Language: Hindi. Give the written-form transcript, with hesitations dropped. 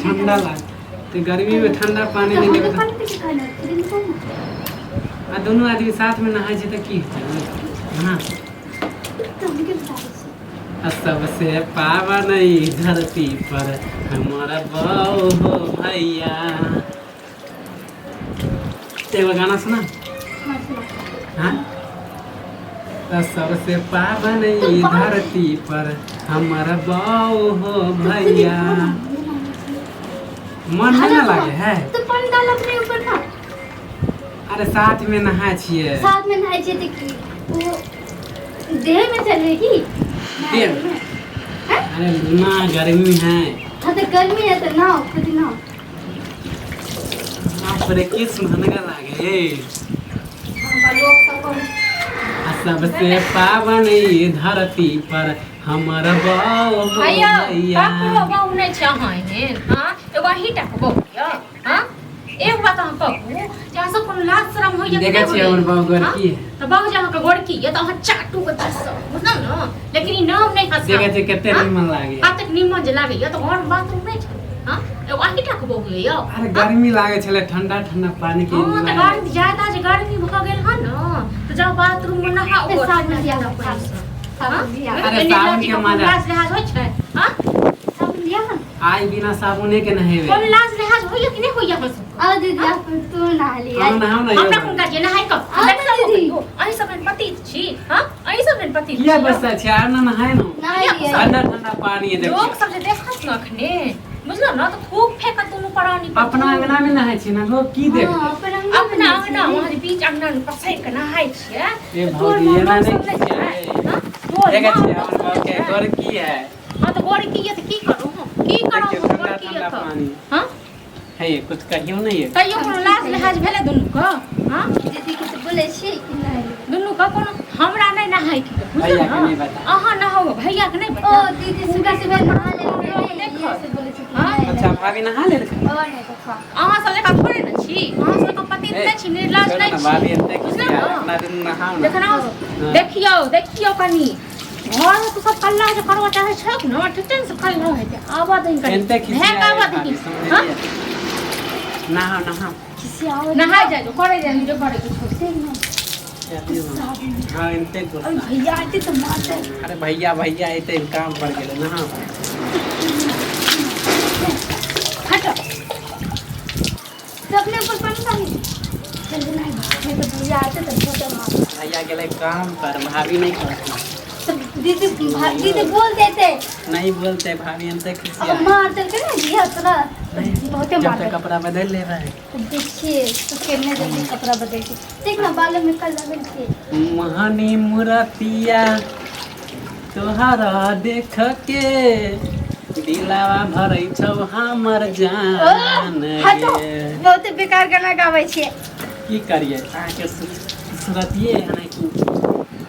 ठंडा लाग तो गर्मी में ठंडा पानी नहीं लेबे आ दोनों आदमी साथ में नहाए छै त की हेतै हां सबसे पावन ई धरती पर हमारा बाऊ हो भैया एगो गाना सुना हाँ सबसे पावन ई धरती पर हमारा बाऊ हो भैया मन नहीं लगे है तो पानी डाल अपने ऊपर ना अरे साथ में नहाए छिए साथ में नहाए छिए तो की वो देह में चलेगी देह अरे ना गर्मी है हाँ तो गर्मी है तो ना खुद ना पर किस महंगा लागे सबसे पावन ई धरती पर हमारा बाऊ हो भैया भैया बापू बाऊ नहीं चाहे हां एगो ही टाक बहुया हां एक बात हम कहू जहाँ सब कोनो लाज शरम होइए देखै छी हमर बाऊ गोरकी तो बाऊ जहाँ के गोरकी ये तो हम चाटू के दस बुझल न लेकिन ई नाम नहीं हंसा देखै छी कते निमन लागे आ तक निमन जे लागे ये तो और बाथरूम नहीं छै हां एगो ही टाक बहुया अरे गर्मी लागे छले ठंडा ठंडा पानी के हां तो गर्मी ज्यादा जे गर्मी भ गेल हन न तो जाओ बाथरूम में नहा ओ साबुन दिया ना अरे साबुन के मजा लाज लिहाज होइ छै हां साबुन दिया ना आई बिना साबुने के नहेबे कोन लाज लिहाज होइए कि नहीं होइए हंस आ दीदी तू नहा लिया हम नहाऊ ना हमरा कोन का जे नहाय क दीदी अहि सब पति छी हां अहि सब पति किया बसा छै आ ना नहाए न नहा लिया ठंडा ठंडा पानी है लोग देखिए सब जे देखत न अखने बुझलो न तो खूब फेंकत दुनु परानी अपना अंगना में नहाए छी ना लोग की देख हाँ, अपना अंगना वहां जे बीच अंगना में पसै के नहाय छियै ए भौजी एना नहीं खिया देखै छी हमर बाऊ के गोरकी है हां तो गोर की ये तो की करू की करू देखिए, गोर ठंडा की ठंडा तो पानी हां है कुछ कहियो नहीं है कहियो कोनो लाज लिहाज भेले दुनु क हां दीदी के तो बोले छी कि नहीं दुनु क कोनो हमरा नहीं नहाय के बुझलो भैया के नहीं बता अहाँ नहाओ भैया के नहीं ओ बता दीदी सुबह सुबह नहा ले देखो। से बोले छी हाँ? अच्छा भाभी नहा ले और नहीं देखा अहाँ सब लेका थोड़े न छी अहाँ सब लेका पति नहीं छी निर्लाज नहीं छी भाभी एते बुझलो खिया न? अपना दिन नहाओ ना देखना देखियो कनी घर में तो सब कल्ला जे करवा चाहे छै न ठिठन से कल्ला हेते आवा दही कनी एते खिसिया है का आवा दही हां नहाओ नहाओ किसी और नहा जाए तो करे जाए जो करे के छोड़ से ना हाँ इनते और गुस्सा भैया आते तो मारते अरे भैया भैया इते काम पड़ गेले नहाओ हटो तो अपने ऊपर पानी डाली जल्दी नहीं तो भैया आते तो छोटा मार भैया गेले काम पर भाभी नहीं करती तो दीदी दीदी बोल देते नहीं बोलते भाभी इनते अब खिसिया मार दे के ना दिया तोरा बहुत जब मार तक कपड़ा बदल ले रहा है तो देखिए तो कितने जल्दी कपड़ा बदल के देख ना बालों में कलर के महानी मुरतिया तोहरा देख के दिलावा भरै छौ हमर जान हटो गे। बहुत बेकार गाना गावे छे की करिए अहाँके सुरतिये है ना कि